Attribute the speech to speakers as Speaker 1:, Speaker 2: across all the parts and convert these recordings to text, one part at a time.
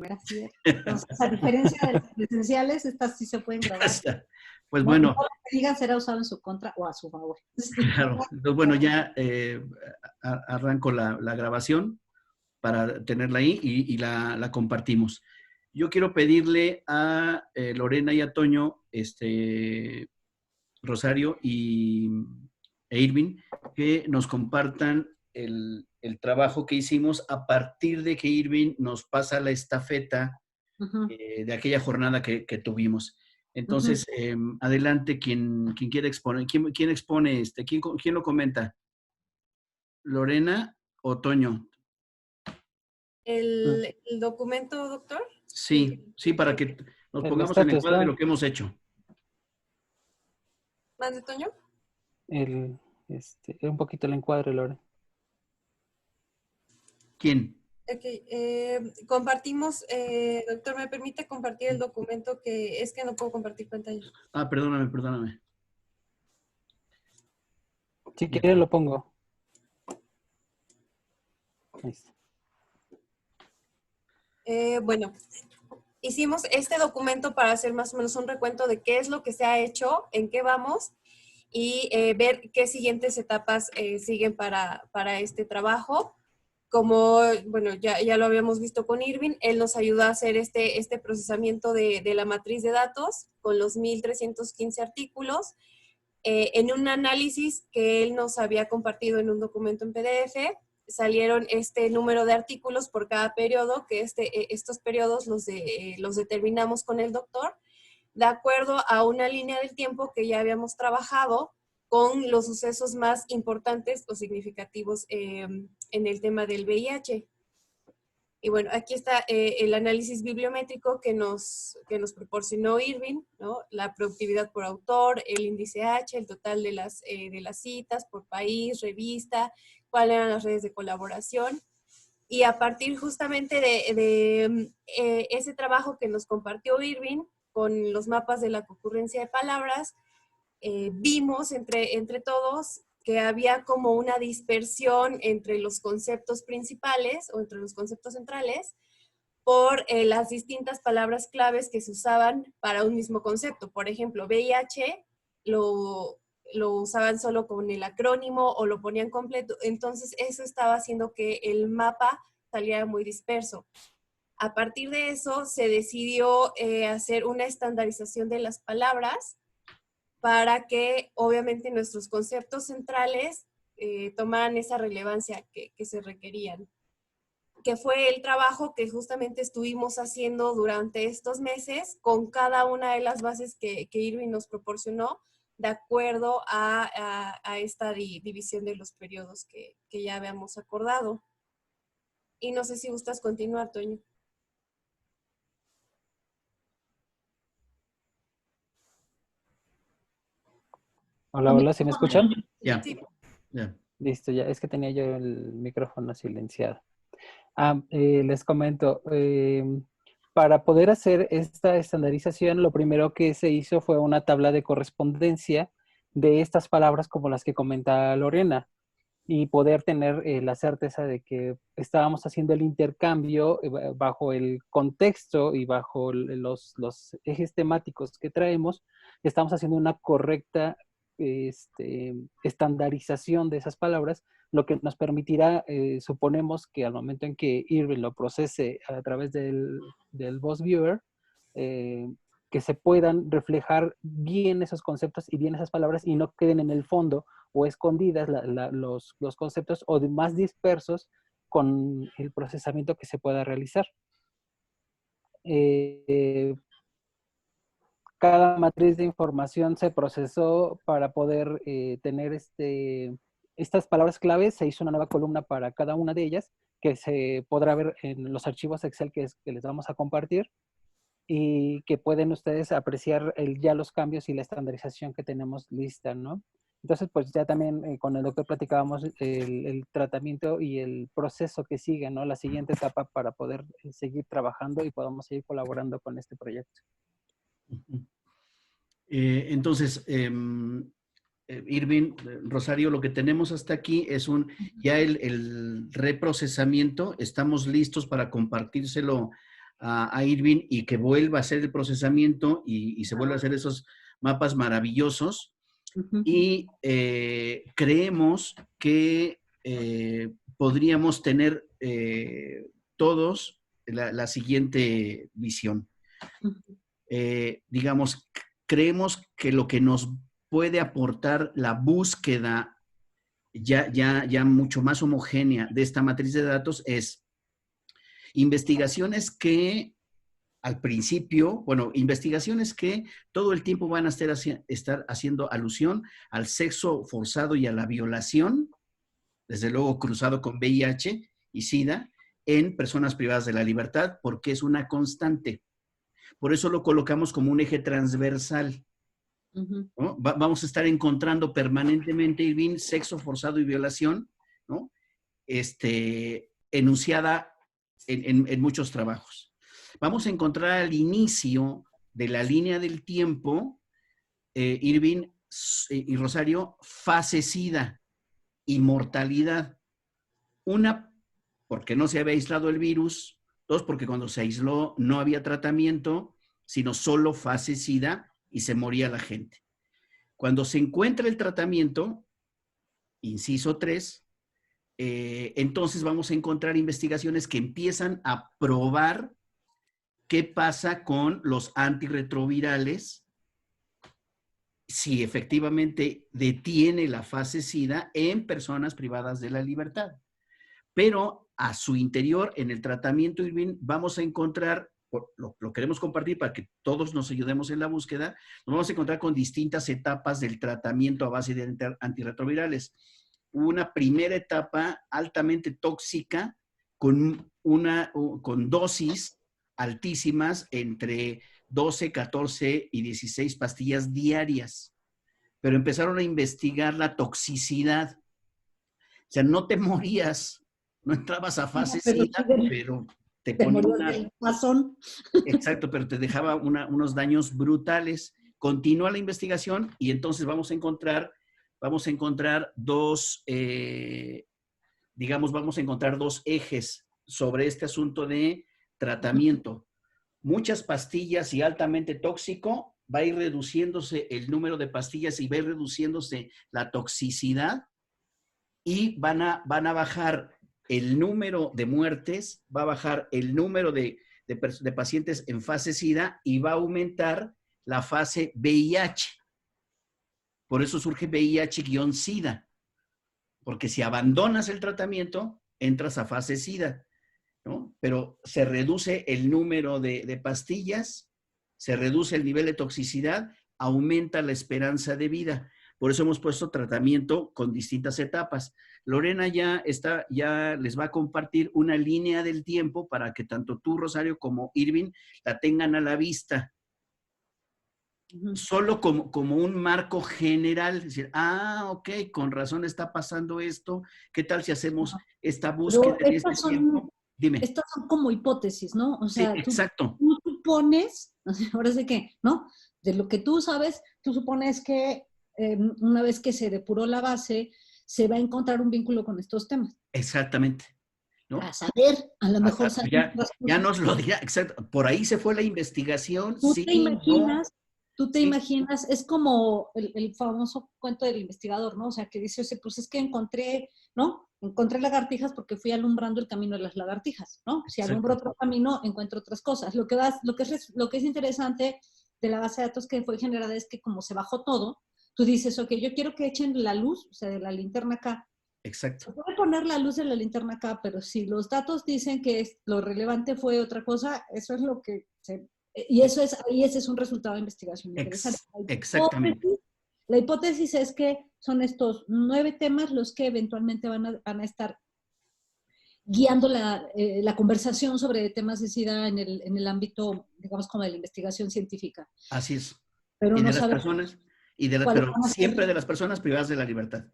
Speaker 1: así es. Entonces, a diferencia de las presenciales, estas sí se pueden grabar.
Speaker 2: Pues
Speaker 1: no,
Speaker 2: bueno.
Speaker 1: No lo que digan será usado en su contra o a su favor.
Speaker 2: Claro. Entonces, bueno, ya arranco la grabación para tenerla ahí y la compartimos. Yo quiero pedirle a Lorena y a Toño, Rosario e Irving, que nos compartan el trabajo que hicimos a partir de que Irving nos pasa la estafeta de aquella jornada que tuvimos. Entonces, adelante, quien quiera exponer. ¿Quién expone ¿Quién lo comenta? ¿Lorena o Toño?
Speaker 3: ¿El documento, doctor?
Speaker 2: Sí, para que nos pongamos en
Speaker 4: estatus,
Speaker 2: encuadre de
Speaker 4: ¿no?
Speaker 2: lo que hemos hecho.
Speaker 3: ¿Más de Toño?
Speaker 4: Un poquito el encuadre, Lore.
Speaker 2: ¿Quién?
Speaker 3: Ok, compartimos, doctor, ¿me permite compartir el documento que es que no puedo compartir pantalla?
Speaker 2: Ah, perdóname.
Speaker 4: Si quiere lo pongo. Ahí está.
Speaker 3: Bueno, hicimos este documento para hacer más o menos un recuento de qué es lo que se ha hecho, en qué vamos y ver qué siguientes etapas siguen para este trabajo. Como, bueno, ya lo habíamos visto con Irving, él nos ayudó a hacer este procesamiento de la matriz de datos con los 1,315 artículos en un análisis que él nos había compartido en un documento en PDF. Salieron este número de artículos por cada periodo, que estos periodos los determinamos con el doctor, de acuerdo a una línea del tiempo que ya habíamos trabajado con los sucesos más importantes o significativos en el tema del VIH. Y bueno, aquí está el análisis bibliométrico que nos proporcionó Irving, ¿no? La productividad por autor, el índice H, el total de las citas por país, revista, cuáles eran las redes de colaboración. Y a partir justamente de ese trabajo que nos compartió Irving con los mapas de la concurrencia de palabras, vimos entre todos que había como una dispersión entre los conceptos principales o entre los conceptos centrales por las distintas palabras claves que se usaban para un mismo concepto. Por ejemplo, VIH lo usaban solo con el acrónimo o lo ponían completo, entonces eso estaba haciendo que el mapa saliera muy disperso. A partir de eso se decidió hacer una estandarización de las palabras para que obviamente nuestros conceptos centrales tomaran esa relevancia que se requerían. Que fue el trabajo que justamente estuvimos haciendo durante estos meses con cada una de las bases que Irving nos proporcionó, de acuerdo a esta división de los periodos que ya habíamos acordado. Y no sé si gustas continuar, Toño.
Speaker 4: Hola, ¿sí me escuchan?
Speaker 2: Ya.
Speaker 3: Sí.
Speaker 4: Listo, ya, es que tenía yo el micrófono silenciado. Les comento, para poder hacer esta estandarización, lo primero que se hizo fue una tabla de correspondencia de estas palabras como las que comenta Lorena y poder tener la certeza de que estábamos haciendo el intercambio bajo el contexto y bajo los ejes temáticos que traemos, estamos haciendo una correcta estandarización de esas palabras, lo que nos permitirá, suponemos que al momento en que Irving lo procese a través del Boss Viewer, que se puedan reflejar bien esos conceptos y bien esas palabras y no queden en el fondo o escondidas los conceptos o más dispersos con el procesamiento que se pueda realizar. Cada matriz de información se procesó para poder tener estas palabras claves. Se hizo una nueva columna para cada una de ellas que se podrá ver en los archivos Excel que les vamos a compartir y que pueden ustedes apreciar ya los cambios y la estandarización que tenemos lista, ¿no? Entonces, pues ya también con el doctor platicábamos el tratamiento y el proceso que sigue, ¿no? La siguiente etapa para poder seguir trabajando y podamos seguir colaborando con este proyecto.
Speaker 2: Entonces, Irving, Rosario, lo que tenemos hasta aquí es ya el reprocesamiento. Estamos listos para compartírselo a Irving y que vuelva a hacer el procesamiento y se vuelva a hacer esos mapas maravillosos. Y creemos que podríamos tener todos la siguiente visión. Digamos, creemos que lo que nos puede aportar la búsqueda ya mucho más homogénea de esta matriz de datos es investigaciones que al principio, bueno, investigaciones que todo el tiempo van a estar haciendo alusión al sexo forzado y a la violación, desde luego cruzado con VIH y SIDA, en personas privadas de la libertad, porque es una constante. Por eso lo colocamos como un eje transversal. ¿No? Vamos a estar encontrando permanentemente, Irving, sexo forzado y violación, ¿no? Enunciada en muchos trabajos. Vamos a encontrar al inicio de la línea del tiempo, Irving y Rosario, fase SIDA y mortalidad. Una, porque no se había aislado el virus. Dos, porque cuando se aisló no había tratamiento, sino solo fase SIDA y se moría la gente. Cuando se encuentra el tratamiento, inciso 3, entonces vamos a encontrar investigaciones que empiezan a probar qué pasa con los antirretrovirales, si efectivamente detiene la fase SIDA en personas privadas de la libertad. Pero a su interior, en el tratamiento, Irving, vamos a encontrar, lo queremos compartir para que todos nos ayudemos en la búsqueda, nos vamos a encontrar con distintas etapas del tratamiento a base de antirretrovirales. Una primera etapa altamente tóxica con dosis altísimas entre 12, 14 y 16 pastillas diarias. Pero empezaron a investigar la toxicidad. O sea, no te morías, no entrabas a fase SIDA, pero te ponía una... Exacto, pero te dejaba unos daños brutales. Continúa la investigación y entonces vamos a encontrar dos, vamos a encontrar dos ejes sobre este asunto de tratamiento. Muchas pastillas y altamente tóxico, va a ir reduciéndose el número de pastillas y va a ir reduciéndose la toxicidad y van a bajar el número de muertes, va a bajar el número de pacientes en fase SIDA y va a aumentar la fase VIH. Por eso surge VIH-SIDA, porque si abandonas el tratamiento, entras a fase SIDA, ¿no? Pero se reduce el número de pastillas, se reduce el nivel de toxicidad, aumenta la esperanza de vida. Por eso hemos puesto tratamiento con distintas etapas. Lorena ya les va a compartir una línea del tiempo para que tanto tú, Rosario, como Irving la tengan a la vista. Solo como un marco general, es decir, ok, con razón está pasando esto, ¿qué tal si hacemos esta búsqueda en este tiempo? Dime.
Speaker 1: Estas son como hipótesis, ¿no? O sea,
Speaker 2: sí, exacto.
Speaker 1: Tú supones, ahora sí que, ¿no? De lo que tú sabes, tú supones que una vez que se depuró la base, se va a encontrar un vínculo con estos temas.
Speaker 2: Exactamente. ¿no?
Speaker 1: A saber, a lo mejor...
Speaker 2: Ya nos lo dirá, exacto. Por ahí se fue la investigación.
Speaker 1: ¿Tú te imaginas? Es como el famoso cuento del investigador, ¿no? O sea, que dice, pues es que encontré lagartijas porque fui alumbrando el camino de las lagartijas, ¿no? Si alumbro otro camino, encuentro otras cosas. Lo que es interesante de la base de datos que fue generada es que como se bajó todo, tú dices, ok, yo quiero que echen la luz, o sea, de la linterna acá.
Speaker 2: Exacto.
Speaker 1: Se puede poner la luz de la linterna acá, pero si los datos dicen que lo relevante fue otra cosa, eso es lo que ese es un resultado de investigación interesante.
Speaker 2: Exactamente.
Speaker 1: La hipótesis es que son estos 9 temas los que eventualmente van a estar guiando la conversación sobre temas de SIDA en el ámbito, digamos, como de la investigación científica.
Speaker 2: Así es.
Speaker 1: Pero
Speaker 2: y
Speaker 1: no
Speaker 2: de las personas, pero siempre de las personas privadas de la libertad.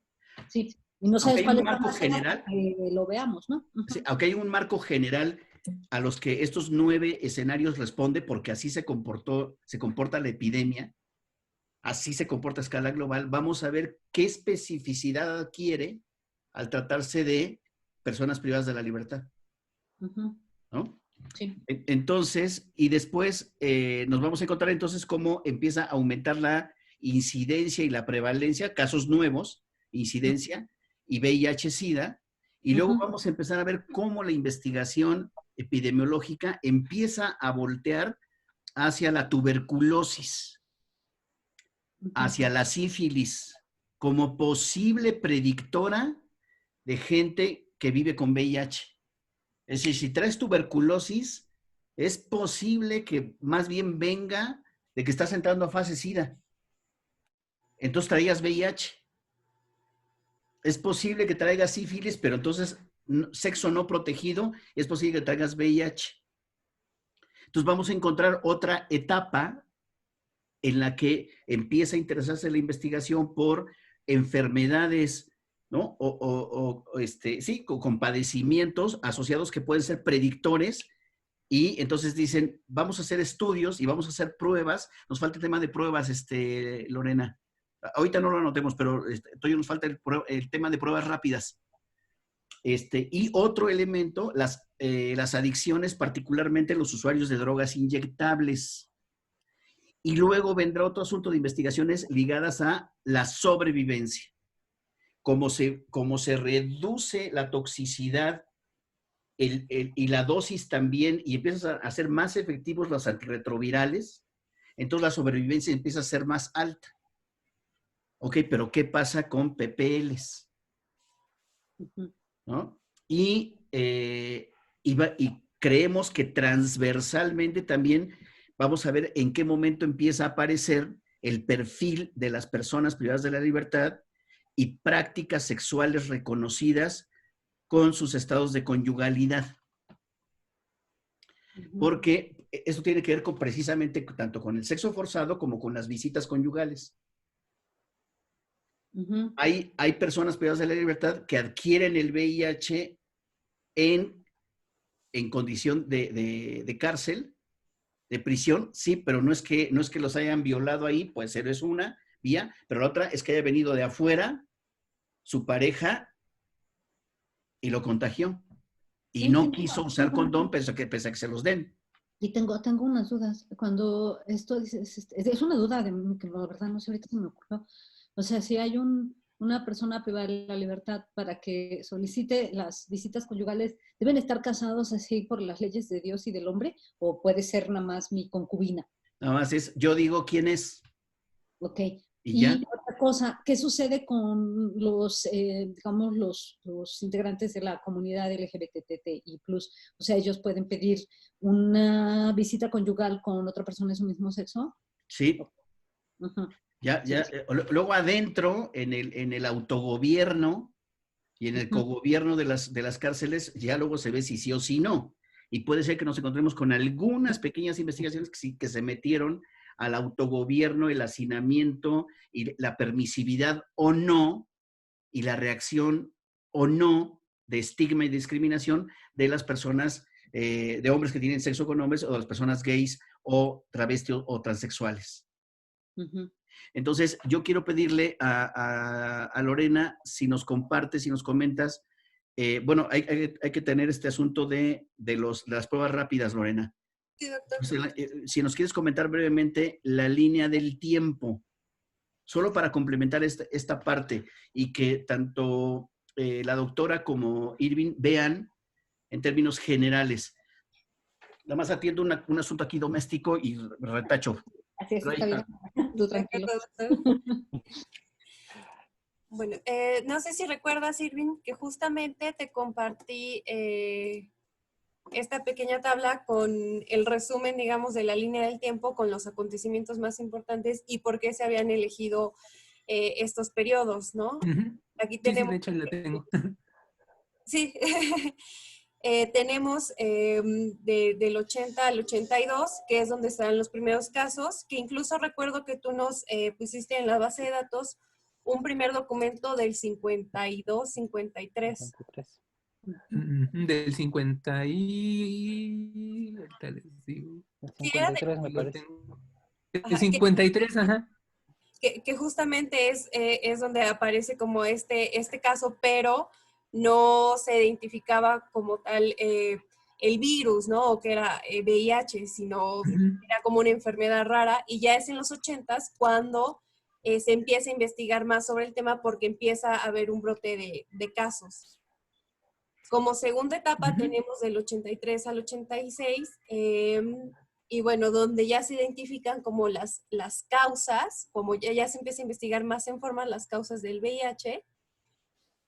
Speaker 1: Sí, y no sabes cuál es
Speaker 2: un marco general,
Speaker 1: lo veamos, ¿no?
Speaker 2: Sí, aunque hay un marco general a los que estos 9 escenarios responde, porque así se comporta la epidemia, así se comporta a escala global, vamos a ver qué especificidad adquiere al tratarse de personas privadas de la libertad. ¿No?
Speaker 1: Sí.
Speaker 2: Entonces, y después nos vamos a encontrar entonces cómo empieza a aumentar la incidencia y la prevalencia, casos nuevos, incidencia y VIH-Sida, y luego vamos a empezar a ver cómo la investigación epidemiológica empieza a voltear hacia la tuberculosis, hacia la sífilis, como posible predictora de gente que vive con VIH. Es decir, si traes tuberculosis, es posible que más bien venga de que estás entrando a fase SIDA. Entonces traías VIH. Es posible que traigas sífilis, pero entonces sexo no protegido, es posible que traigas VIH. Entonces vamos a encontrar otra etapa en la que empieza a interesarse la investigación por enfermedades, ¿no? Sí, con padecimientos asociados que pueden ser predictores, y entonces dicen, vamos a hacer estudios y vamos a hacer pruebas. Nos falta el tema de pruebas, Lorena. Ahorita no lo anotemos, pero todavía nos falta el tema de pruebas rápidas. Y otro elemento, las adicciones, particularmente los usuarios de drogas inyectables. Y luego vendrá otro asunto de investigaciones ligadas a la sobrevivencia. Cómo se reduce la toxicidad y la dosis también, y empiezan a ser más efectivos los antirretrovirales, entonces la sobrevivencia empieza a ser más alta. Ok, pero ¿qué pasa con PPLs? ¿No? Y creemos que transversalmente también vamos a ver en qué momento empieza a aparecer el perfil de las personas privadas de la libertad y prácticas sexuales reconocidas con sus estados de conyugalidad. Porque eso tiene que ver precisamente tanto con el sexo forzado como con las visitas conyugales. Hay personas privadas de la libertad que adquieren el VIH en condición de cárcel, de prisión, sí, pero no es que los hayan violado ahí, puede ser, es una vía, pero la otra es que haya venido de afuera su pareja y lo contagió. Y no quiso usar condón pese a que se los den.
Speaker 1: Y tengo unas dudas. Cuando esto dices, es una duda que la verdad no sé, ahorita se me ocurrió. O sea, si hay una persona privada de la libertad para que solicite las visitas conyugales, ¿deben estar casados así por las leyes de Dios y del hombre? ¿O puede ser nada más mi concubina?
Speaker 2: Nada más es, yo digo quién es.
Speaker 1: Ok.
Speaker 2: Y ya.
Speaker 1: Otra cosa, ¿qué sucede con los, digamos, los integrantes de la comunidad LGBTTI+? O sea, ¿ellos pueden pedir una visita conyugal con otra persona de su mismo sexo?
Speaker 2: Sí. Ya. Luego adentro, en el autogobierno y en el cogobierno de las cárceles, ya luego se ve si sí o si no. Y puede ser que nos encontremos con algunas pequeñas investigaciones que se metieron al autogobierno, el hacinamiento y la permisividad o no, y la reacción o no de estigma y discriminación de las personas, de hombres que tienen sexo con hombres, o de las personas gays o travestis o transexuales. Entonces, yo quiero pedirle a Lorena si nos compartes, si nos comentas, bueno, hay que tener este asunto de las pruebas rápidas, Lorena.
Speaker 3: Sí, doctor.
Speaker 2: Si nos quieres comentar brevemente la línea del tiempo, solo para complementar esta parte y que tanto la doctora como Irving vean en términos generales. Nada más atiendo un asunto aquí doméstico y retacho.
Speaker 1: Así es, está bien. Tú tranquilo.
Speaker 3: Bueno, no sé si recuerdas, Irving, que justamente te compartí esta pequeña tabla con el resumen, digamos, de la línea del tiempo, con los acontecimientos más importantes y por qué se habían elegido estos periodos, ¿no? Aquí tenemos...
Speaker 5: Sí, de hecho la tengo.
Speaker 3: Sí, tenemos del 80 al 82, que es donde están los primeros casos, que incluso recuerdo que tú nos pusiste en la base de datos un primer documento del 52, 53.
Speaker 5: Del 50 y... ahorita les digo.
Speaker 4: El 53 me parece.
Speaker 5: El 53, ajá.
Speaker 3: Que justamente es donde aparece como este caso, pero no se identificaba como tal el virus, ¿no? O que era VIH, sino era como una enfermedad rara. Y ya es en los 80s cuando se empieza a investigar más sobre el tema porque empieza a haber un brote de casos. Como segunda etapa tenemos del 83 al 86, y bueno, donde ya se identifican como las causas, como ya se empieza a investigar más en forma las causas del VIH.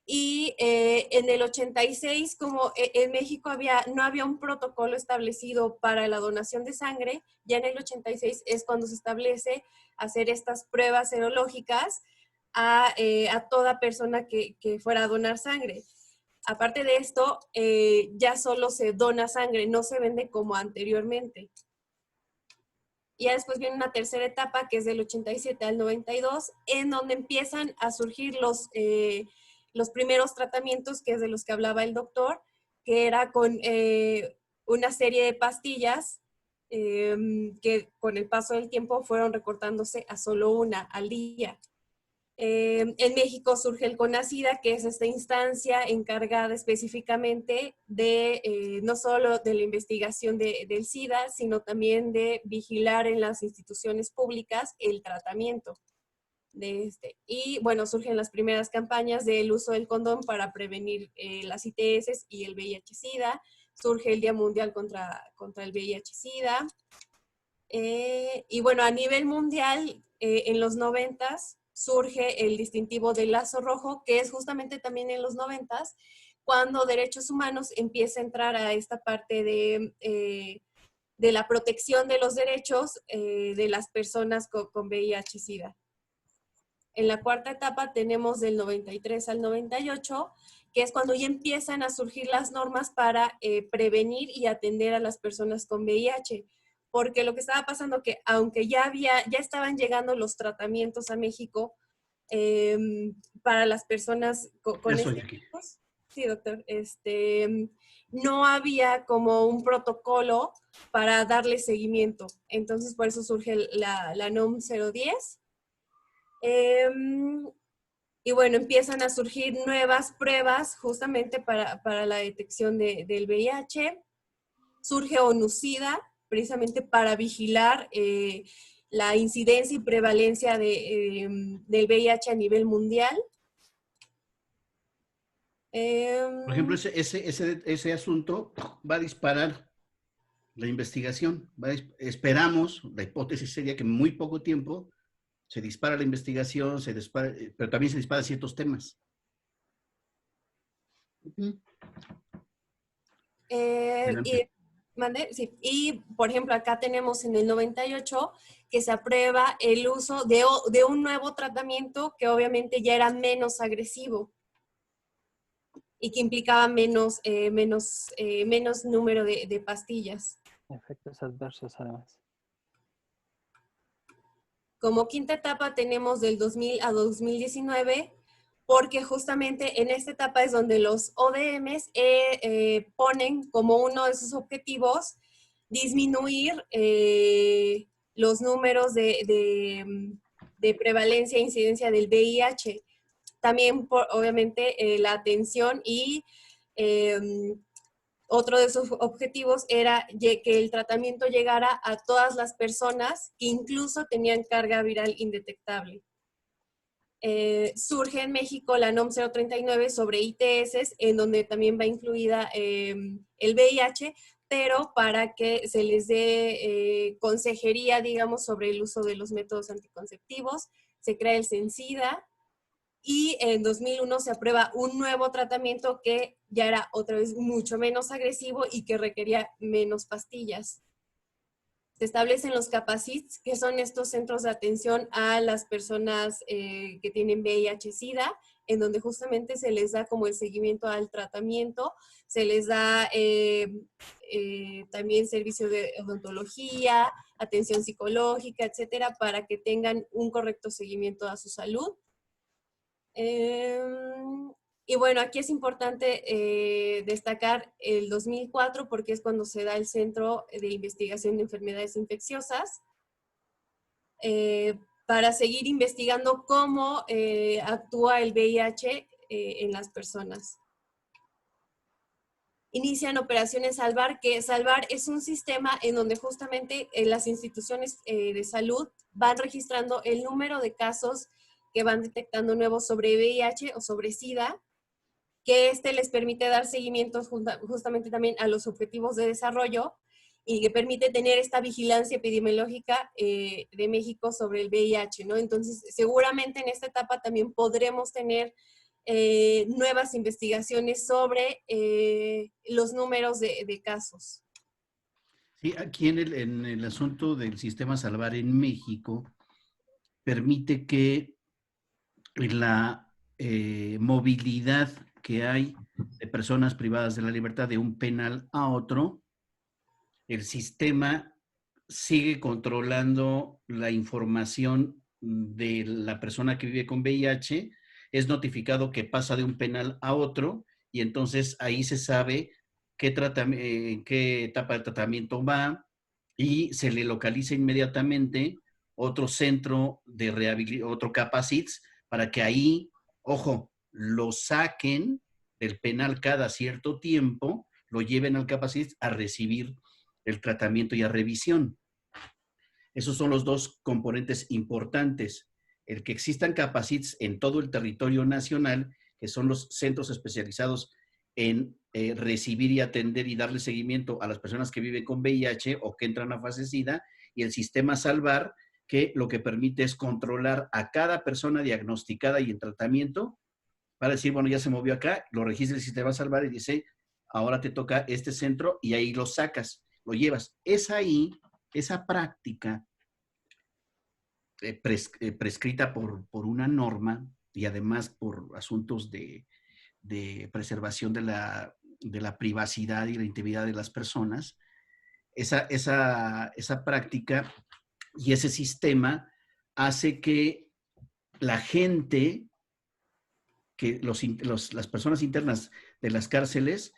Speaker 3: Y en el 86, como en México no había un protocolo establecido para la donación de sangre, ya en el 86 es cuando se establece hacer estas pruebas serológicas a toda persona que fuera a donar sangre. Aparte de esto, ya solo se dona sangre, no se vende como anteriormente. Y ya después viene una tercera etapa que es del 87 al 92, en donde empiezan a surgir los primeros tratamientos, que es de los que hablaba el doctor, que era con una serie de pastillas que con el paso del tiempo fueron recortándose a solo una al día. En México surge el CONACYDA, que es esta instancia encargada específicamente de no solo de la investigación del SIDA, sino también de vigilar en las instituciones públicas el tratamiento de este. Y bueno, surgen las primeras campañas del uso del condón para prevenir las ITS y el VIH-Sida. Surge el Día Mundial contra el VIH-Sida. Y bueno, a nivel mundial, en los 90s, surge el distintivo del lazo rojo, que es justamente también en los 90s, cuando derechos humanos empieza a entrar a esta parte de la protección de los derechos de las personas con VIH-Sida. En la cuarta etapa tenemos del 93 al 98, que es cuando ya empiezan a surgir las normas para prevenir y atender a las personas con VIH. Porque lo que estaba pasando que aunque ya estaban llegando los tratamientos a México para las personas con este virus, sí, doctor, no había como un protocolo para darle seguimiento. Entonces, por eso surge la NOM 010. Y bueno, empiezan a surgir nuevas pruebas justamente para la detección del VIH. Surge ONU-SIDA, precisamente para vigilar la incidencia y prevalencia del VIH a nivel mundial.
Speaker 2: Por ejemplo, ese asunto va a disparar la investigación. Esperamos, la hipótesis sería que en muy poco tiempo se dispara la investigación, pero también se disparan ciertos temas.
Speaker 3: Y, por ejemplo, acá tenemos en el 98 que se aprueba el uso de un nuevo tratamiento que obviamente ya era menos agresivo y que implicaba menos número de pastillas.
Speaker 4: Efectos adversos, además.
Speaker 3: Como quinta etapa tenemos del 2000 a 2019, porque justamente en esta etapa es donde los ODMs ponen como uno de sus objetivos disminuir los números de prevalencia e incidencia del VIH. También, obviamente, la atención y otro de sus objetivos era que el tratamiento llegara a todas las personas que incluso tenían carga viral indetectable. Surge en México la NOM 039 sobre ITS, en donde también va incluida el VIH, pero para que se les dé consejería, digamos, sobre el uso de los métodos anticonceptivos. Se crea el CENSIDA y en 2001 se aprueba un nuevo tratamiento que ya era otra vez mucho menos agresivo y que requería menos pastillas. Se establecen los CAPACITs, que son estos centros de atención a las personas que tienen VIH-Sida, en donde justamente se les da como el seguimiento al tratamiento, se les da también servicio de odontología, atención psicológica, etcétera, para que tengan un correcto seguimiento a su salud. Y bueno, aquí es importante destacar el 2004 porque es cuando se da el Centro de Investigación de Enfermedades Infecciosas para seguir investigando cómo actúa el VIH en las personas. inician operaciones Salvar, que Salvar es un sistema en donde justamente las instituciones de salud van registrando el número de casos que van detectando nuevos sobre VIH o sobre SIDA, que les permite dar seguimiento justamente también a los objetivos de desarrollo y que permite tener esta vigilancia epidemiológica de México sobre el VIH, ¿no? Entonces, seguramente en esta etapa también podremos tener nuevas investigaciones sobre los números de casos.
Speaker 2: Sí, aquí en el asunto del sistema Salvar en México, permite que la movilidad que hay de personas privadas de la libertad de un penal a otro, el sistema sigue controlando la información de la persona que vive con VIH, es notificado que pasa de un penal a otro y entonces ahí se sabe en qué etapa de tratamiento va y se le localiza inmediatamente otro centro de rehabilitación, otro Capacits, para que ahí, ojo, lo saquen del penal cada cierto tiempo, lo lleven al Capacits a recibir el tratamiento y a revisión. Esos son los dos componentes importantes. El que existan Capacits en todo el territorio nacional, que son los centros especializados en recibir y atender y darle seguimiento a las personas que viven con VIH o que entran a fase SIDA, y el sistema Salvar, que lo que permite es controlar a cada persona diagnosticada y en tratamiento para decir, bueno, ya se movió acá, lo registra el sistema Salvar y dice, ahora te toca este centro y ahí lo sacas, lo llevas. Es ahí, esa práctica prescrita por una norma y además por asuntos de preservación de la privacidad y la integridad de las personas, esa práctica y ese sistema hace que la gente, que las personas internas de las cárceles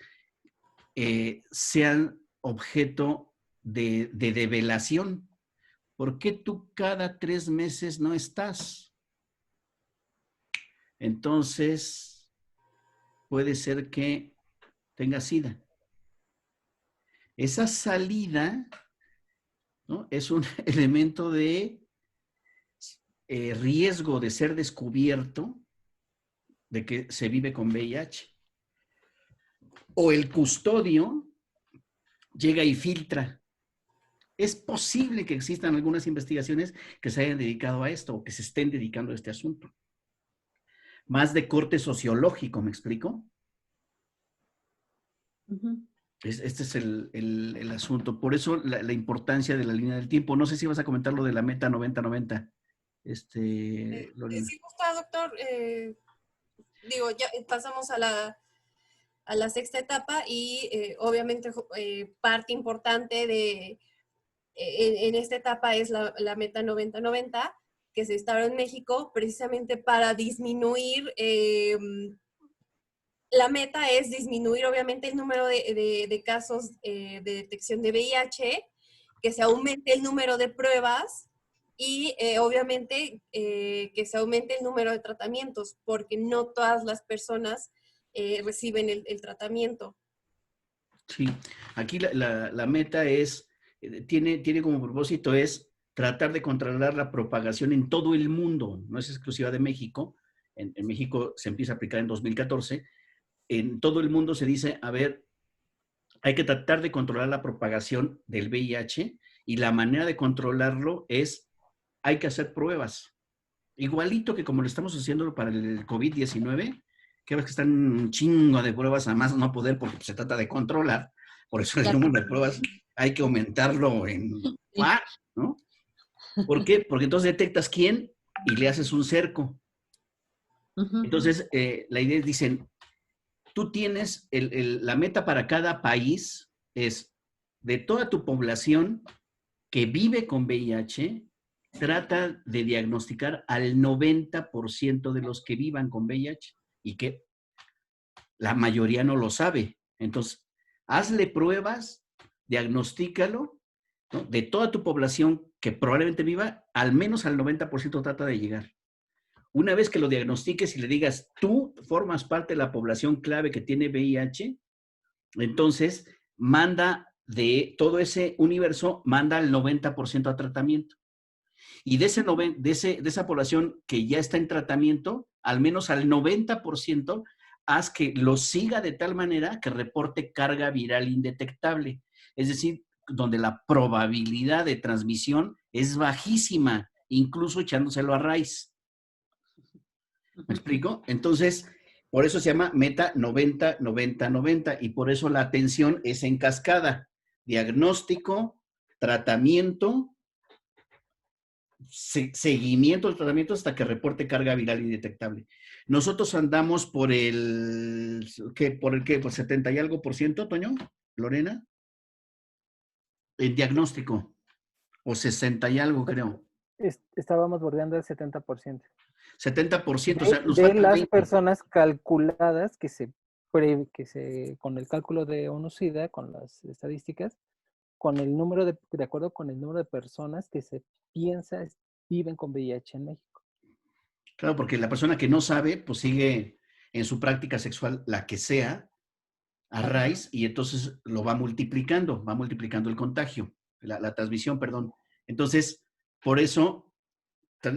Speaker 2: sean objeto de develación. ¿Por qué tú cada 3 meses no estás? Entonces, puede ser que tengas SIDA. Esa salida, ¿no?, es un elemento de riesgo de ser descubierto de que se vive con VIH. O el custodio llega y filtra. Es posible que existan algunas investigaciones que se hayan dedicado a esto o que se estén dedicando a este asunto. Más de corte sociológico, ¿me explico? Este es el asunto. Por eso la importancia de la línea del tiempo. No sé si vas a comentar lo de la meta 90-90.
Speaker 3: Sí, gusta, doctor. Digo, ya pasamos a la sexta etapa y obviamente parte importante en esta etapa es la meta 90-90, que se instauró en México precisamente para disminuir, la meta es disminuir obviamente el número de casos de detección de VIH, que se aumente el número de pruebas y obviamente que se aumente el número de tratamientos, porque no todas las personas reciben el tratamiento.
Speaker 2: Sí, aquí la meta es, tiene como propósito es tratar de controlar la propagación en todo el mundo, no es exclusiva de México. En México se empieza a aplicar en 2014. En todo el mundo se dice, a ver, hay que tratar de controlar la propagación del VIH y la manera de controlarlo es, hay que hacer pruebas. Igualito que como lo estamos haciendo para el COVID-19, que ves que están un chingo de pruebas, además no poder porque se trata de controlar, por eso el número de pruebas hay que aumentarlo en ¿no? ¿Por qué? Porque entonces detectas quién y le haces un cerco. Entonces, la idea es, dicen, tú tienes la meta para cada país es de toda tu población que vive con VIH, trata de diagnosticar al 90% de los que vivan con VIH y que la mayoría no lo sabe. Entonces, hazle pruebas, diagnostícalo, ¿no?, de toda tu población que probablemente viva, al menos al 90% trata de llegar. Una vez que lo diagnostiques y le digas, tú formas parte de la población clave que tiene VIH, Entonces, manda de todo ese universo, manda el 90% a tratamiento. Y de esa población que ya está en tratamiento, al menos al 90%, haz que lo siga de tal manera que reporte carga viral indetectable. Es decir, donde la probabilidad de transmisión es bajísima, incluso echándoselo a raíz. ¿Me explico? Entonces, por eso se llama meta 90, 90, 90 y por eso la atención es en cascada. Diagnóstico, tratamiento, seguimiento del tratamiento hasta que reporte carga viral indetectable. Nosotros andamos por el, ¿por el qué? ¿Por 70 y algo por ciento, Toño? ¿Lorena? En diagnóstico. O 60 y algo, creo.
Speaker 4: Estábamos bordeando el 70%.
Speaker 2: 70%, o sea, nos
Speaker 4: De
Speaker 2: falta
Speaker 4: las
Speaker 2: 20.
Speaker 4: personas calculadas con el cálculo de ONU-SIDA, con las estadísticas, con el número de acuerdo con el número de personas que se piensa viven con VIH en México.
Speaker 2: Claro, porque la persona que no sabe, pues sigue en su práctica sexual, la que sea, a raíz, y entonces lo va multiplicando el contagio, la transmisión, perdón. Entonces, por eso,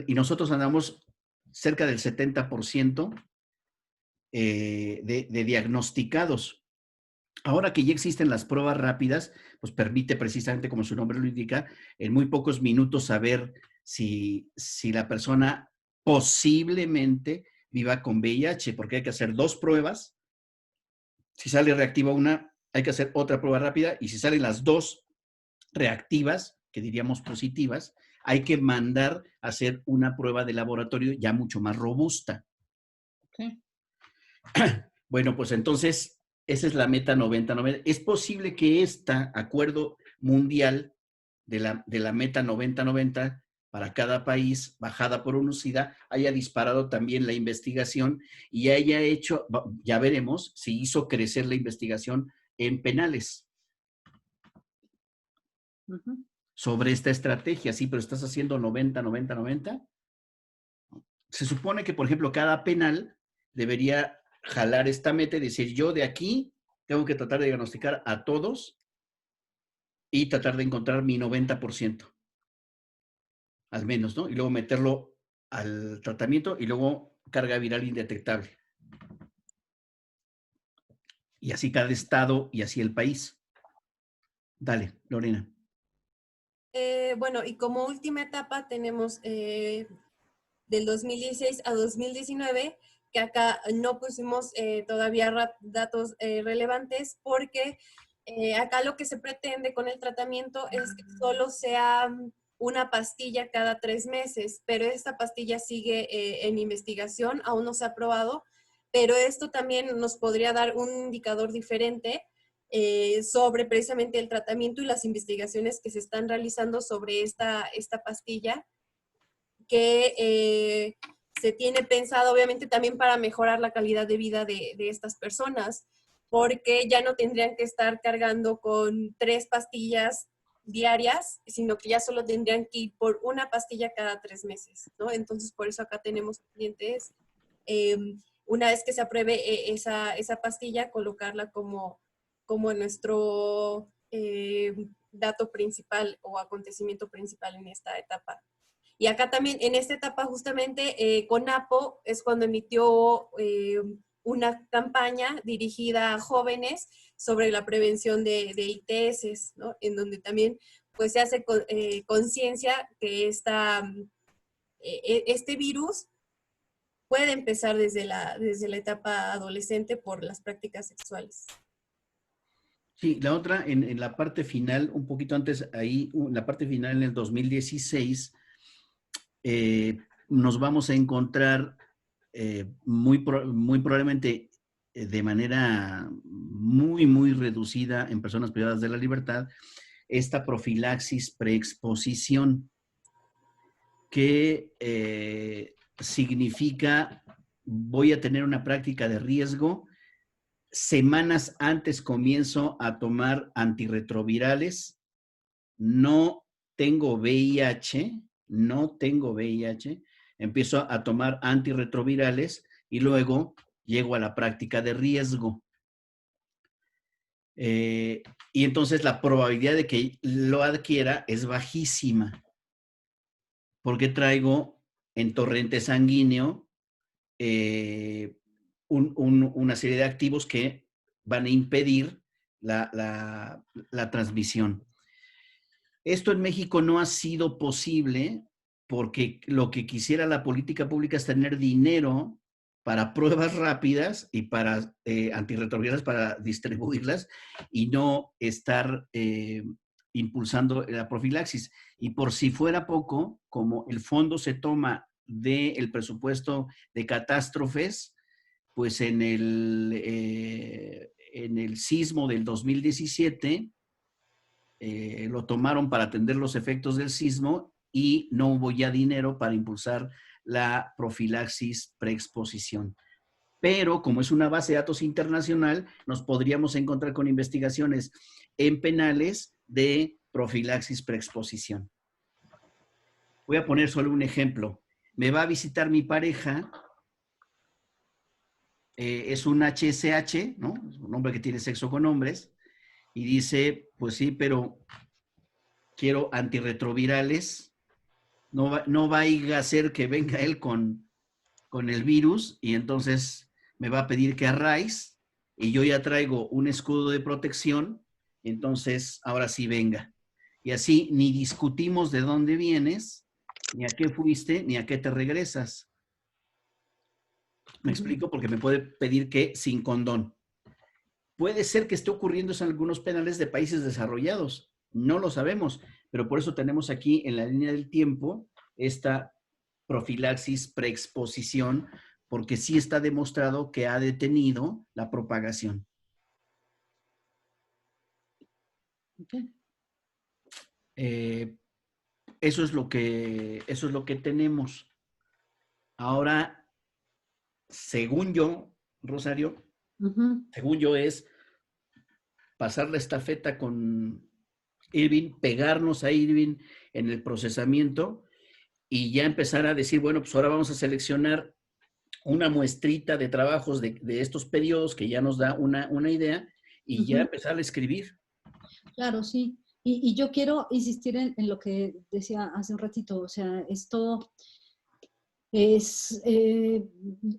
Speaker 2: y nosotros andamos cerca del 70% de diagnosticados. Ahora que ya existen las pruebas rápidas, pues permite precisamente, como su nombre lo indica, en muy pocos minutos saber si la persona posiblemente viva con VIH, porque hay que hacer 2 pruebas. Si sale reactiva una, hay que hacer otra prueba rápida, y si salen las 2 reactivas, que diríamos positivas, hay que mandar a hacer una prueba de laboratorio ya mucho más robusta.
Speaker 1: Sí.
Speaker 2: Bueno, pues entonces, esa es la meta 90-90. Es posible que este acuerdo mundial de la meta 90-90 para cada país, bajada por UNOSIDA, haya disparado también la investigación y haya hecho, ya veremos, si hizo crecer la investigación en penales. Sobre esta estrategia, sí, pero estás haciendo 90-90-90. Se supone que, por ejemplo, cada penal debería jalar esta meta y decir, yo de aquí tengo que tratar de diagnosticar a todos y tratar de encontrar mi 90%, al menos, ¿no? Y luego meterlo al tratamiento y luego carga viral indetectable. Y así cada estado y así el país. Dale, Lorena.
Speaker 3: Bueno, y como última etapa tenemos del 2016 a 2019, que acá no pusimos todavía datos relevantes porque acá lo que se pretende con el tratamiento es que solo sea una pastilla cada 3 meses, pero esta pastilla sigue en investigación, aún no se ha aprobado, pero esto también nos podría dar un indicador diferente sobre precisamente el tratamiento y las investigaciones que se están realizando sobre esta pastilla que se tiene pensado obviamente también para mejorar la calidad de vida de estas personas, porque ya no tendrían que estar cargando con 3 pastillas diarias, sino que ya solo tendrían que ir por una pastilla cada 3 meses, ¿no? Entonces, por eso acá tenemos clientes, una vez que se apruebe esa pastilla, colocarla como nuestro dato principal o acontecimiento principal en esta etapa. Y acá también, en esta etapa justamente, CONAPO es cuando emitió una campaña dirigida a jóvenes sobre la prevención de ITS, ¿no? En donde también pues, se hace conciencia que este virus puede empezar desde la etapa adolescente por las prácticas sexuales.
Speaker 2: Sí, la otra, en la parte final, un poquito antes, ahí, en la parte final, en el 2016, nos vamos a encontrar muy probablemente de manera muy, muy reducida en personas privadas de la libertad, esta profilaxis preexposición, que significa voy a tener una práctica de riesgo, semanas antes comienzo a tomar antirretrovirales, no tengo VIH, empiezo a tomar antirretrovirales y luego llego a la práctica de riesgo. Y entonces la probabilidad de que lo adquiera es bajísima, porque traigo en torrente sanguíneo una serie de activos que van a impedir la transmisión. Esto en México no ha sido posible porque lo que quisiera la política pública es tener dinero para pruebas rápidas y para antirretrovirales, para distribuirlas y no estar impulsando la profilaxis. Y por si fuera poco, como el fondo se toma del presupuesto de catástrofes, pues en el sismo del 2017 lo tomaron para atender los efectos del sismo y no hubo ya dinero para impulsar la profilaxis preexposición. Pero como es una base de datos internacional, nos podríamos encontrar con investigaciones en penales de profilaxis preexposición. Voy a poner solo un ejemplo. Me va a visitar mi pareja, es un HSH, ¿no? Es un hombre que tiene sexo con hombres, y dice, pues sí, pero quiero antirretrovirales, no vaya a ser que venga él con el virus y entonces me va a pedir que arraíz y yo ya traigo un escudo de protección, entonces ahora sí venga. Y así ni discutimos de dónde vienes, ni a qué fuiste, ni a qué te regresas. Me explico, porque me puede pedir que sin condón. Puede ser que esté ocurriendo eso en algunos penales de países desarrollados. No lo sabemos, pero por eso tenemos aquí en la línea del tiempo esta profilaxis preexposición, porque sí está demostrado que ha detenido la propagación.
Speaker 1: Okay.
Speaker 2: Eso es lo que tenemos. Ahora, según yo, Rosario, según yo es pasar la estafeta con Irving, pegarnos a Irving en el procesamiento y ya empezar a decir, bueno, pues ahora vamos a seleccionar una muestrita de trabajos de estos periodos que ya nos da una idea y ya empezar a escribir.
Speaker 1: Claro, sí. Y yo quiero insistir en lo que decía hace un ratito, o sea, esto es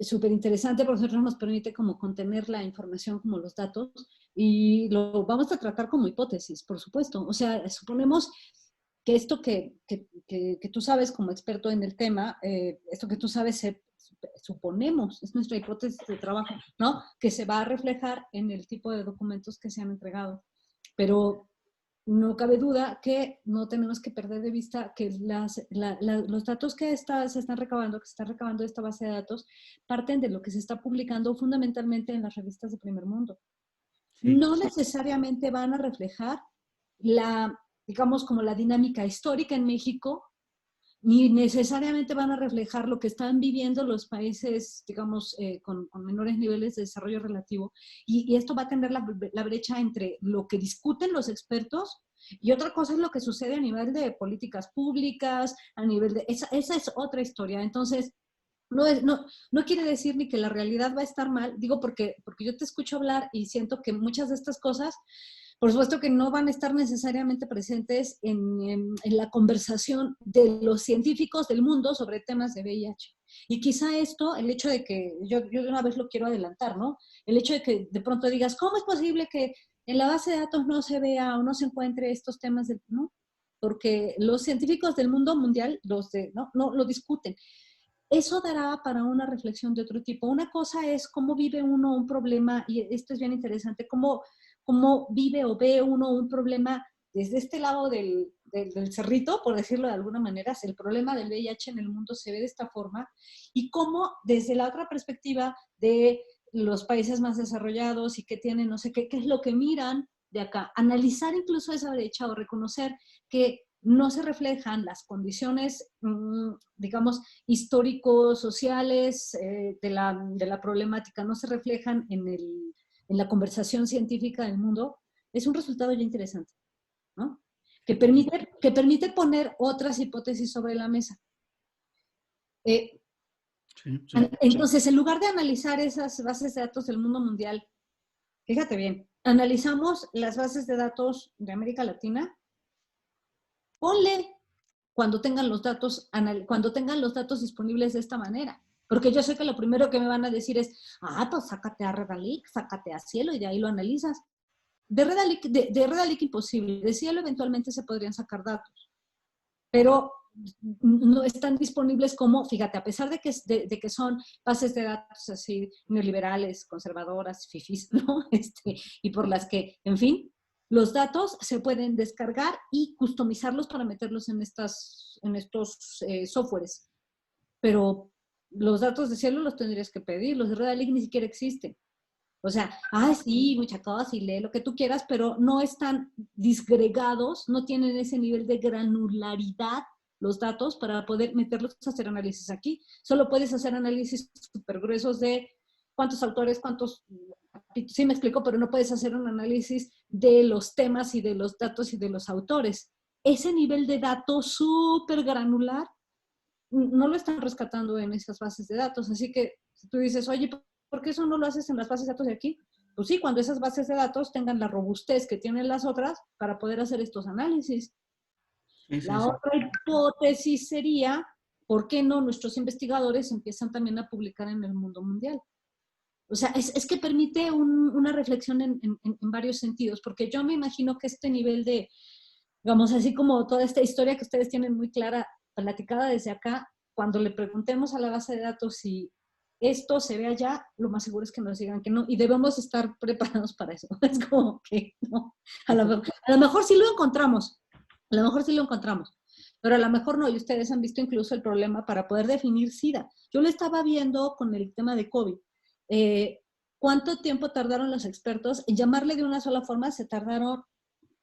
Speaker 1: súper interesante porque nosotros nos permite como contener la información, como los datos, y lo vamos a tratar como hipótesis, por supuesto. O sea, suponemos que esto que tú sabes como experto en el tema, esto que tú sabes, suponemos, es nuestra hipótesis de trabajo, ¿no? Que se va a reflejar en el tipo de documentos que se han entregado. Pero no cabe duda que no tenemos que perder de vista que los datos que se están recabando, que se está recabando esta base de datos, parten de lo que se está publicando fundamentalmente en las revistas de primer mundo. Sí. No necesariamente van a reflejar digamos, como la dinámica histórica en México, ni necesariamente van a reflejar lo que están viviendo los países, digamos, con menores niveles de desarrollo relativo. Y esto va a tener la brecha entre lo que discuten los expertos y otra cosa es lo que sucede a nivel de políticas públicas, a nivel de... Esa es otra historia. Entonces, no quiere decir ni que la realidad va a estar mal, digo porque yo te escucho hablar y siento que muchas de estas cosas, por supuesto que no van a estar necesariamente presentes en la conversación de los científicos del mundo sobre temas de VIH. Y quizá esto, el hecho de que, yo de una vez lo quiero adelantar, ¿no? El hecho de que de pronto digas, ¿cómo es posible que en la base de datos no se vea o no se encuentre estos temas ¿no? Porque los científicos del mundo mundial no lo discuten. Eso dará para una reflexión de otro tipo. Una cosa es cómo vive uno un problema, y esto es bien interesante, cómo vive o ve uno un problema desde este lado del cerrito, por decirlo de alguna manera. El problema del VIH en el mundo se ve de esta forma, y cómo desde la otra perspectiva de los países más desarrollados y que tienen no sé qué es lo que miran de acá. Analizar incluso esa brecha o reconocer que no se reflejan las condiciones, digamos, históricos, sociales de la problemática, no se reflejan en la conversación científica del mundo, es un resultado ya interesante, ¿no? Que permite poner otras hipótesis sobre la mesa. Entonces, en lugar de analizar esas bases de datos del mundo mundial, fíjate bien, analizamos las bases de datos de América Latina, ponle cuando tengan los datos disponibles de esta manera. Porque yo sé que lo primero que me van a decir es, pues sácate a Redalic, sácate a Cielo y de ahí lo analizas. De Redalic imposible, de Cielo eventualmente se podrían sacar datos, pero no están disponibles como, fíjate, a pesar de que son bases de datos así neoliberales, conservadoras, fifís, ¿no? Y por las que, en fin, los datos se pueden descargar y customizarlos para meterlos en estos softwares. Pero los datos de Cielo los tendrías que pedir, los de Redalic ni siquiera existen. O sea, sí, mucha cosa, y lee lo que tú quieras, pero no están disgregados, no tienen ese nivel de granularidad los datos para poder meterlos a hacer análisis aquí. Solo puedes hacer análisis súper gruesos de cuántos autores, sí me explico, pero no puedes hacer un análisis de los temas y de los datos y de los autores. Ese nivel de datos súper granular no lo están rescatando en esas bases de datos. Así que si tú dices, oye, ¿por qué eso no lo haces en las bases de datos de aquí? Pues sí, cuando esas bases de datos tengan la robustez que tienen las otras para poder hacer estos análisis. La otra hipótesis sería, ¿por qué no nuestros investigadores empiezan también a publicar en el mundo mundial? O sea, es que permite una reflexión en varios sentidos, porque yo me imagino que este nivel de, digamos, así como toda esta historia que ustedes tienen muy clara, platicada desde acá, cuando le preguntemos a la base de datos si esto se ve allá, lo más seguro es que nos digan que no, y debemos estar preparados para eso. Es como que no. A lo mejor sí lo encontramos, pero a lo mejor no, y ustedes han visto incluso el problema para poder definir SIDA. Yo lo estaba viendo con el tema de COVID. ¿Cuánto tiempo tardaron los expertos en llamarle de una sola forma? Se tardaron,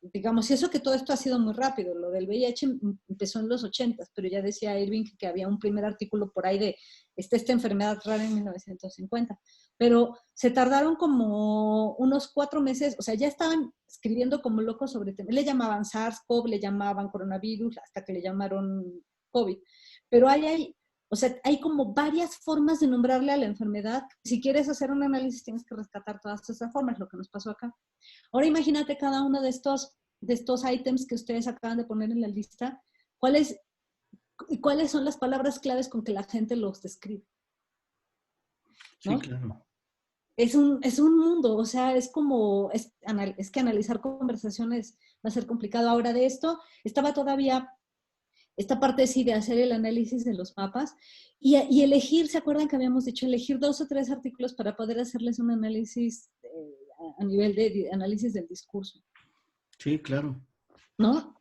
Speaker 1: digamos, y eso que todo esto ha sido muy rápido. Lo del VIH empezó en los 80s, pero ya decía Irving que había un primer artículo por ahí de esta enfermedad rara en 1950. Pero se tardaron como unos 4 meses, o sea, ya estaban escribiendo como locos sobre temas. Le llamaban SARS-CoV, le llamaban coronavirus, hasta que le llamaron COVID. Pero o sea, hay como varias formas de nombrarle a la enfermedad. Si quieres hacer un análisis, tienes que rescatar todas esas formas, lo que nos pasó acá. Ahora imagínate cada uno de estos ítems que ustedes acaban de poner en la lista, ¿cuáles son las palabras claves con que la gente los describe? ¿No?
Speaker 2: Sí, claro.
Speaker 1: Es un mundo, o sea, es que analizar conversaciones va a ser complicado. Ahora de esto, estaba todavía esta parte sí de hacer el análisis de los mapas y elegir, ¿se acuerdan que habíamos dicho? Elegir 2 o 3 artículos para poder hacerles un análisis a nivel de análisis del discurso.
Speaker 2: Sí, claro.
Speaker 1: ¿No?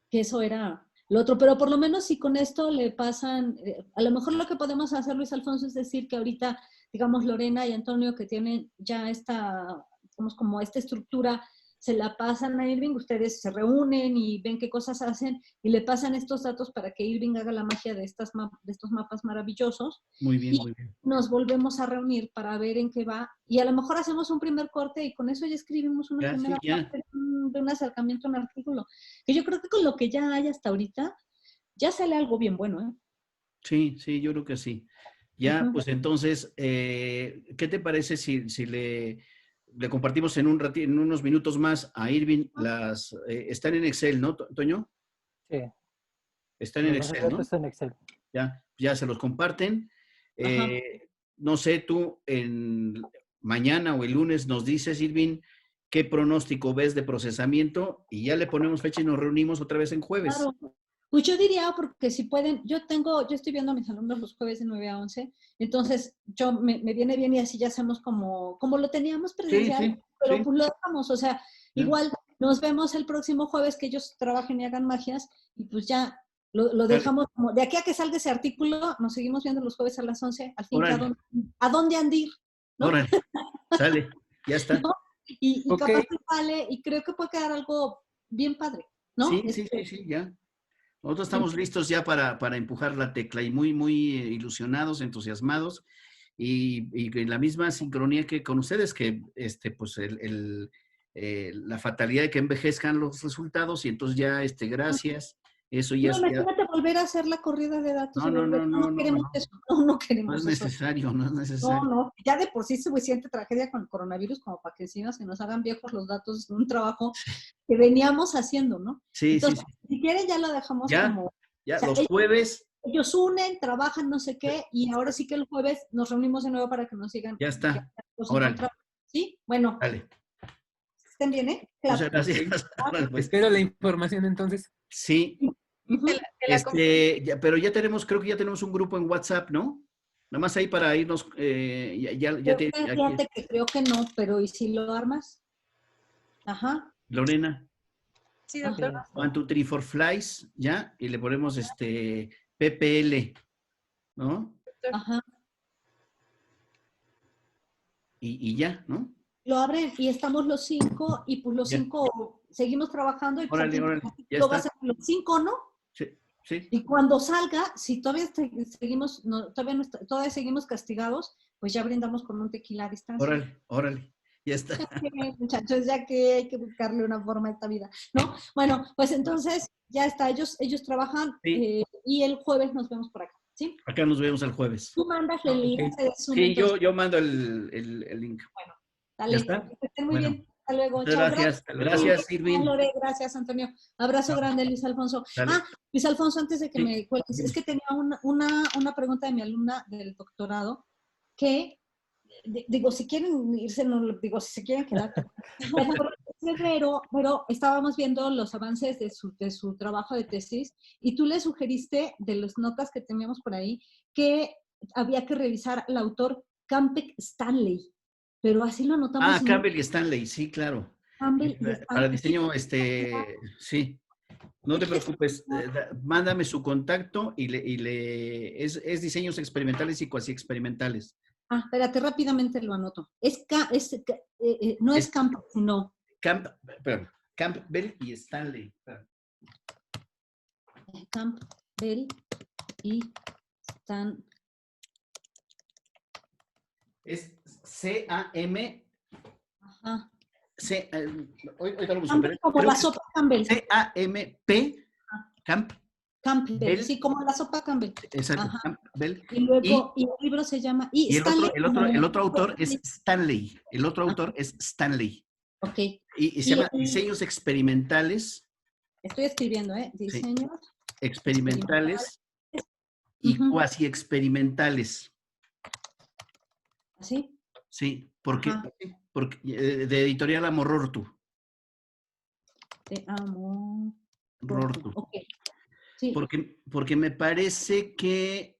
Speaker 1: Que eso era lo otro, pero por lo menos si con esto le pasan, a lo mejor lo que podemos hacer, Luis Alfonso, es decir que ahorita, digamos, Lorena y Antonio, que tienen ya digamos, como esta estructura, se la pasan a Irving, ustedes se reúnen y ven qué cosas hacen y le pasan estos datos para que Irving haga la magia de estos mapas maravillosos.
Speaker 2: Muy bien,
Speaker 1: y
Speaker 2: muy bien.
Speaker 1: nos volvemos a reunir para ver en qué va y a lo mejor hacemos un primer corte y con eso ya escribimos una primera parte de un acercamiento a un artículo. Que yo creo que con lo que ya hay hasta ahorita, ya sale algo bien bueno, ¿eh?
Speaker 2: Sí, yo creo que sí. Ya, pues entonces, ¿qué te parece si le compartimos en unos minutos más a Irving están en Excel, ¿no, Toño?
Speaker 4: Sí.
Speaker 2: Están en Excel, ¿no?
Speaker 4: Están en Excel.
Speaker 2: Ya se los comparten. No sé, tú mañana o el lunes nos dices, Irving, qué pronóstico ves de procesamiento y ya le ponemos fecha y nos reunimos otra vez en jueves.
Speaker 1: Claro. Pues yo diría, porque si pueden, yo estoy viendo a mis alumnos los jueves de 9 a 11, entonces me viene bien y así ya hacemos como lo teníamos presencial, pero pues lo dejamos, o sea, igual nos vemos el próximo jueves que ellos trabajen y hagan magias y pues ya lo dejamos como, de aquí a que salga ese artículo, nos seguimos viendo los jueves a las 11, al fin, ¿a dónde han de ir? ¿No?
Speaker 2: Órale, sale, ya está.
Speaker 1: ¿No? Y capaz que sale, y creo que puede quedar algo bien padre, ¿no?
Speaker 2: Sí, ya. Nosotros estamos listos ya para empujar la tecla y muy, muy ilusionados, entusiasmados y en la misma sincronía que con ustedes, que pues la fatalidad de que envejezcan los resultados y entonces ya, gracias Eso ya
Speaker 1: No,
Speaker 2: es...
Speaker 1: imagínate volver a hacer la corrida de datos.
Speaker 2: No,
Speaker 1: y
Speaker 2: no,
Speaker 1: volver-
Speaker 2: no, no,
Speaker 1: no queremos
Speaker 2: no.
Speaker 1: eso, no
Speaker 2: No
Speaker 1: queremos
Speaker 2: es
Speaker 1: eso.
Speaker 2: necesario, no es
Speaker 1: No,
Speaker 2: necesario.
Speaker 1: no, ya de por sí es suficiente tragedia con el coronavirus como para que encima se nos hagan viejos los datos de un trabajo que veníamos haciendo, ¿no?
Speaker 2: Sí, sí,
Speaker 1: Entonces,
Speaker 2: sí.
Speaker 1: si quieren ya lo dejamos
Speaker 2: Ya,
Speaker 1: como, o
Speaker 2: ya,
Speaker 1: sea,
Speaker 2: los jueves,
Speaker 1: ellos unen, trabajan, no sé qué, y ahora sí que el jueves nos reunimos de nuevo para que nos sigan.
Speaker 2: ya
Speaker 1: que
Speaker 2: está.
Speaker 1: los
Speaker 2: Órale,
Speaker 1: encontramos. ¿Sí? Bueno,
Speaker 2: dale.
Speaker 1: estén bien, ¿eh? Claro.
Speaker 2: Muchas gracias. Órale, pues.
Speaker 5: Espero la información entonces.
Speaker 2: Sí,
Speaker 1: Ujú.
Speaker 2: pero ya tenemos, creo que ya tenemos un grupo en WhatsApp, ¿no? Nada más ahí para irnos, ya te, aquí,
Speaker 1: Fíjate que creo que no, pero ¿y si lo armas? Ajá.
Speaker 2: Lorena,
Speaker 3: Sí,
Speaker 1: Ajá.
Speaker 3: doctor.
Speaker 2: 1, 2, 3, 4 flies, ya, y le ponemos PPL, ¿no?
Speaker 1: Ajá.
Speaker 2: Y ya, ¿no?
Speaker 1: Lo abren y estamos los 5 y pues los
Speaker 2: Ya.
Speaker 1: 5 seguimos trabajando y pues
Speaker 2: Órale,
Speaker 1: aquí
Speaker 2: órale, ya
Speaker 1: lo va a
Speaker 2: está.
Speaker 1: hacer los 5, ¿no?
Speaker 2: Sí, sí,
Speaker 1: Y cuando salga, si todavía seguimos, todavía seguimos castigados, pues ya brindamos con un tequila a distancia.
Speaker 2: órale, órale, ya está.
Speaker 1: Muchachos, ya que hay que buscarle una forma a esta vida, ¿no? Bueno, pues entonces ya está, ellos trabajan
Speaker 2: Sí.
Speaker 1: y el jueves nos vemos por acá, ¿sí?
Speaker 2: Acá nos vemos el jueves.
Speaker 1: Tú mandas el
Speaker 5: Ok.
Speaker 1: link de Zoom,
Speaker 2: Sí,
Speaker 1: entonces,
Speaker 2: yo mando el link.
Speaker 1: dale.
Speaker 2: ¿Ya está?
Speaker 1: Que estén muy
Speaker 2: Bueno,
Speaker 1: bien. Hasta luego.
Speaker 2: muchas
Speaker 1: Chao.
Speaker 2: gracias. Gracias, Irving.
Speaker 1: Lore, gracias, Antonio. Abrazo grande, Luis Alfonso.
Speaker 2: Dale.
Speaker 1: Luis Alfonso, antes de que
Speaker 2: Sí,
Speaker 1: me cuelgues,
Speaker 2: dime.
Speaker 1: es que tenía una pregunta de mi alumna del doctorado que, digo, si quieren irse, no digo, si se quieren quedar. Pero estábamos viendo los avances de su trabajo de tesis y tú le sugeriste, de las notas que teníamos por ahí, que había que revisar al autor Campbell Stanley, pero así lo anotamos.
Speaker 2: Campbell y Stanley, sí, claro.
Speaker 1: Campbell y
Speaker 2: Para
Speaker 1: Stanley.
Speaker 2: diseño, sí. No te preocupes, mándame su contacto es diseños experimentales y cuasi experimentales.
Speaker 1: Espérate, rápidamente lo anoto. No es Campbell, sino
Speaker 2: Campbell y Stanley.
Speaker 1: Campbell y Stanley.
Speaker 2: Es C-A-M.
Speaker 1: Ajá.
Speaker 2: Ahorita lo busco,
Speaker 1: Campbell,
Speaker 2: pero
Speaker 1: como
Speaker 2: creo
Speaker 1: la
Speaker 2: que
Speaker 1: sopa Campbell.
Speaker 2: C-A-M-P.
Speaker 1: Campbell, sí, como la sopa Campbell.
Speaker 2: Exacto,
Speaker 1: Ajá.
Speaker 2: Campbell.
Speaker 1: Y luego, y el libro se llama...
Speaker 2: Y
Speaker 1: Stanley,
Speaker 2: el otro autor es Stanley. El otro autor es Stanley.
Speaker 1: Ok.
Speaker 2: Y se llama Diseños Experimentales.
Speaker 1: Estoy escribiendo, ¿eh? Diseños
Speaker 2: experimentales y cuasi experimentales.
Speaker 1: ¿Así?
Speaker 2: Sí, porque de Editorial Amorortu.
Speaker 1: De Amor.
Speaker 2: Rortu.
Speaker 1: Ok. Sí.
Speaker 2: Porque me parece que